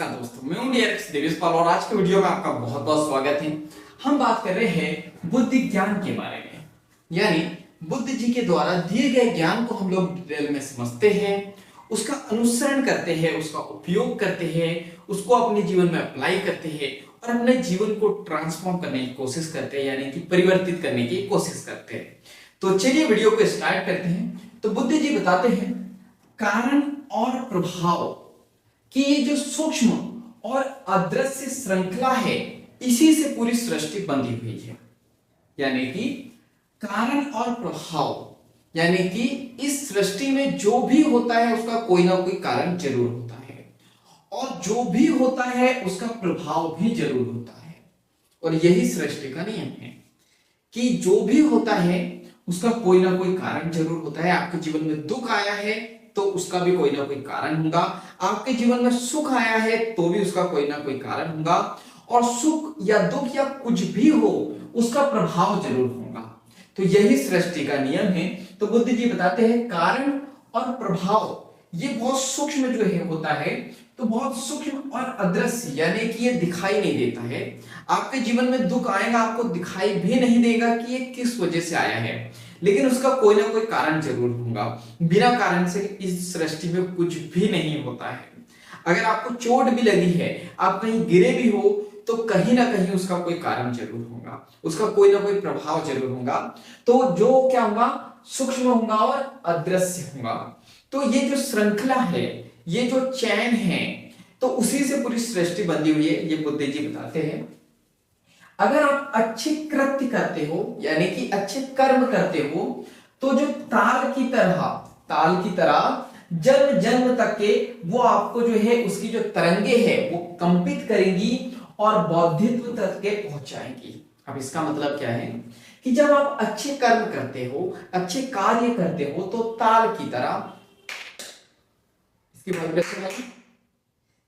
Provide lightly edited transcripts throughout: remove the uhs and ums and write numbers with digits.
नमस्कार दोस्तों, मैं हूं डीआरएक्स देवेशपाल और आज के वीडियो में आपका बहुत बहुत स्वागत है। हम बात कर रहे हैं बुद्धि ज्ञान के बारे में, यानी बुद्ध जी के द्वारा दिए गए ज्ञान को हम लोग डिटेल में समझते हैं, उसका अनुसरण करते हैं, उसका उपयोग करते हैं, उसको अपने जीवन में अप्लाई करते हैं और अपने जीवन को ट्रांसफॉर्म करने की कोशिश करते हैं, यानी कि परिवर्तित करने की कोशिश करते हैं। तो चलिए वीडियो को स्टार्ट करते हैं। तो बुद्ध जी बताते हैं कारण और प्रभाव कि ये जो सूक्ष्म और अदृश्य श्रृंखला है, इसी से पूरी सृष्टि बंधी हुई है। यानी कि कारण और प्रभाव, यानी कि इस सृष्टि में जो भी होता है उसका कोई ना कोई कारण जरूर होता है और जो भी होता है उसका प्रभाव भी जरूर होता है। और यही सृष्टि का नियम है कि जो भी होता है उसका कोई ना कोई कारण जरूर होता है। आपके जीवन में दुख आया है तो उसका भी कोई ना कोई कारण होगा, आपके जीवन में सुख आया है तो भी उसका कोई ना कोई कारण होगा, और सुख या दुख या कुछ भी हो उसका प्रभाव जरूर होगा। तो यही सृष्टि का नियम है। तो बुद्ध जी बताते हैं कारण और प्रभाव ये बहुत सूक्ष्म जो है होता है, तो बहुत सूक्ष्म और अदृश्य, यानी कि ये दिखाई नहीं देता है। आपके जीवन में दुख आएगा, आपको दिखाई भी नहीं देगा कि ये किस वजह से आया है, लेकिन उसका कोई ना कोई कारण जरूर होगा। बिना कारण से इस सृष्टि में कुछ भी नहीं होता है। अगर आपको चोट भी लगी है, आप कहीं गिरे भी हो, तो कहीं ना कहीं उसका कोई कारण जरूर होगा, उसका कोई ना कोई प्रभाव जरूर होगा। तो जो क्या होगा, सूक्ष्म होगा और अदृश्य होगा। तो ये जो श्रृंखला है, ये जो चैन है, तो उसी से पूरी सृष्टि बंधी हुई है, ये बुद्ध जी बताते हैं। अगर आप अच्छे कृत्य करते हो, यानी कि अच्छे कर्म करते हो, तो जो ताल की तरह जन्म जन्म तक के वो आपको जो है उसकी जो तरंगे है वो कंपित करेंगी और बौद्धित्व तक के पहुंचाएंगी। अब इसका मतलब क्या है कि जब आप अच्छे कर्म करते हो, अच्छे कार्य करते हो, तो ताल की तरह इसकी वाइब्रेशन आएगी।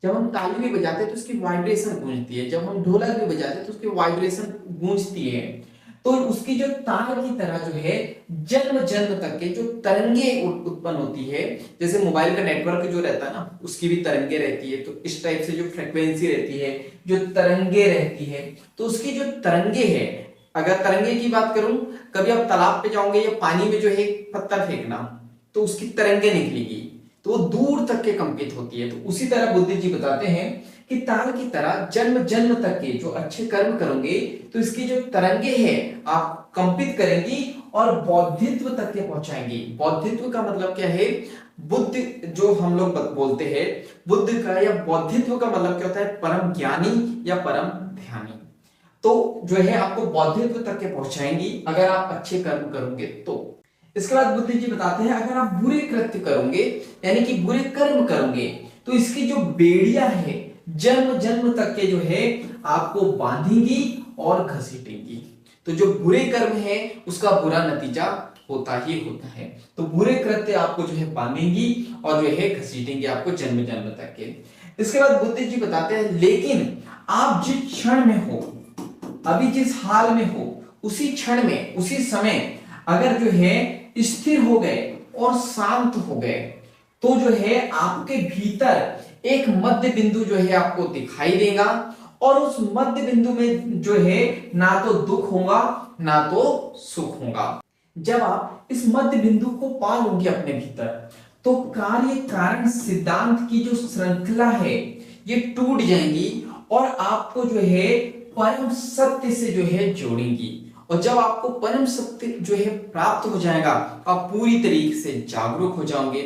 जब हम ताली भी बजाते हैं तो उसकी वाइब्रेशन गूंजती है, जब हम ढोलक भी बजाते हैं तो उसकी वाइब्रेशन गूंजती है। तो उसकी जो ताल की तरह जो है जन्म जन्म तक के जो तरंगे उत्पन्न होती है, जैसे मोबाइल का नेटवर्क जो रहता है ना, उसकी भी तरंगे रहती है। तो इस टाइप से जो फ्रीक्वेंसी रहती है, जो तरंगे रहती है, तो उसकी जो तरंगे है, अगर तरंगे की बात करूं, कभी आप तालाब पे जाओगे या पानी में जो है पत्थर फेंकना, तो उसकी तरंगे निकलेगी, तो वो दूर तक के कंपित होती है। तो उसी तरह बुद्ध जी बताते हैं कि ताल की तरह जन्म जन्म तक के जो अच्छे कर्म करोगे तो इसकी जो तरंगे हैं आप कंपित करेंगी और बौद्धित्व तक के पहुंचाएंगी। बौद्धित्व का मतलब क्या है? बुद्ध जो हम लोग बोलते हैं, बुद्ध का या बौद्धित्व का मतलब क्या होता है? परम ज्ञानी या परम ध्यानी। तो जो है आपको बौद्धित्व तक के पहुंचाएंगी अगर आप अच्छे कर्म करोगे तो। इसके बाद बुद्ध जी बताते हैं अगर आप बुरे कृत्य करोगे, यानी कि बुरे कर्म करोगे, तो इसकी जो बेड़ियां है जन्म जन्म तक के जो है आपको बांधेंगी और घसीटेंगी। तो जो बुरे कर्म है उसका बुरा नतीजा होता ही होता है। तो बुरे कृत्य आपको जो है बांधेंगी और जो है घसीटेंगी आपको जन्म जन्म तक के। इसके बाद बुद्ध जी बताते हैं लेकिन आप जिस क्षण में हो, अभी जिस हाल में हो, उसी क्षण में, उसी समय अगर जो है स्थिर हो गए और शांत हो गए, तो जो है आपके भीतर एक मध्य बिंदु जो है आपको दिखाई देगा, और उस मध्य बिंदु में जो है ना तो दुख होगा ना तो सुख होगा। जब आप इस मध्य बिंदु को पा लोगे अपने भीतर, तो कार्य कारण सिद्धांत की जो श्रृंखला है ये टूट जाएंगी और आपको जो है परम सत्य से जो है जोड़ेंगी। और जब आपको परम सत्य जो है प्राप्त हो जाएगा, आप पूरी तरीके से जागरूक हो जाओगे,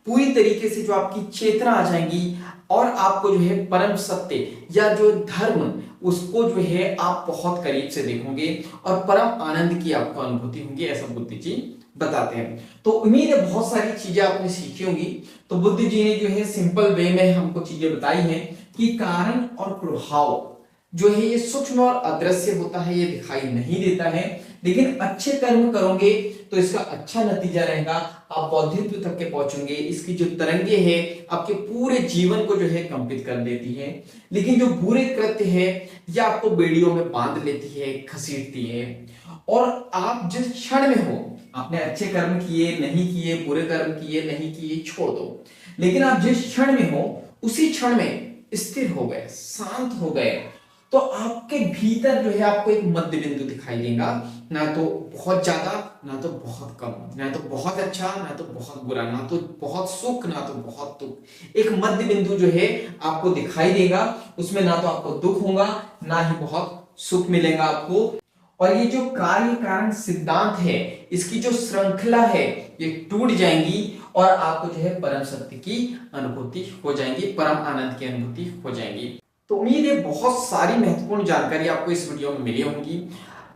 पूरी तरीके से जो आपकी चेतना आ जाएगी और आपको जो है परम सत्य या जो धर्म उसको जो है आप बहुत करीब से देखोगे और परम आनंद की आपको अनुभूति होगी, ऐसा बुद्ध जी बताते हैं। तो उम्मीद है बहुत सारी चीजें आपने सीखी होंगी। तो बुद्ध जी ने जो है सिंपल वे में हमको चीजें बताई हैं कि कारण और प्रभाव जो है ये सूक्ष्म और अदृश्य होता है, ये दिखाई नहीं देता है, लेकिन अच्छे कर्म करोगे तो इसका अच्छा नतीजा रहेगा, आप बौद्धित्व तक के पहुंचोगे। इसकी जो तरंगे है आपके पूरे जीवन को जो है कंपित कर देती है। लेकिन जो बुरे कृत्य है ये आपको बेड़ियों में बांध लेती है, घसीटती है। और आप जिस क्षण में हो, आपने अच्छे कर्म किए नहीं किए, बुरे कर्म किए नहीं किए, छोड़ दो, लेकिन आप जिस क्षण में हो उसी क्षण में स्थिर हो गए, शांत हो गए, तो आपके भीतर जो है आपको एक मध्य बिंदु दिखाई देगा, ना तो बहुत ज्यादा, ना तो बहुत कम, ना तो बहुत अच्छा, ना तो बहुत बुरा, ना तो बहुत सुख, ना तो बहुत दुख। एक मध्य बिंदु जो है आपको दिखाई देगा, उसमें ना तो आपको दुख होगा, ना ही बहुत सुख मिलेगा आपको। और ये जो कार्य कारण सिद्धांत है, इसकी जो श्रृंखला है, ये टूट जाएंगी और आपको जो है परम सत्य की अनुभूति हो जाएगी, परम आनंद की अनुभूति हो जाएगी। तो उम्मीद है बहुत सारी महत्वपूर्ण जानकारी आपको इस वीडियो में मिली होंगी,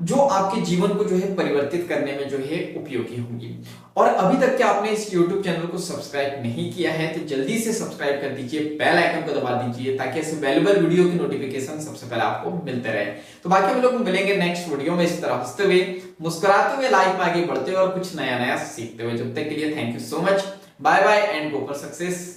जो आपके जीवन को जो है परिवर्तित करने में जो है उपयोगी होंगी। और अभी तक क्या आपने इस YouTube चैनल को सब्सक्राइब नहीं किया है तो जल्दी से सब्सक्राइब कर दीजिए, बेल आइकन को दबा दीजिए, ताकि ऐसे वैल्यूएबल वीडियो की नोटिफिकेशन सबसे पहले आपको मिलते रहे। तो बाकी हम लोग मिलेंगे नेक्स्ट वीडियो में इस तरह हंसते हुए, मुस्कुराते हुए, लाइफ में आगे बढ़ते हुए और कुछ नया नया सीखते हुए। जब तक के लिए thank you so much, bye bye and go for success.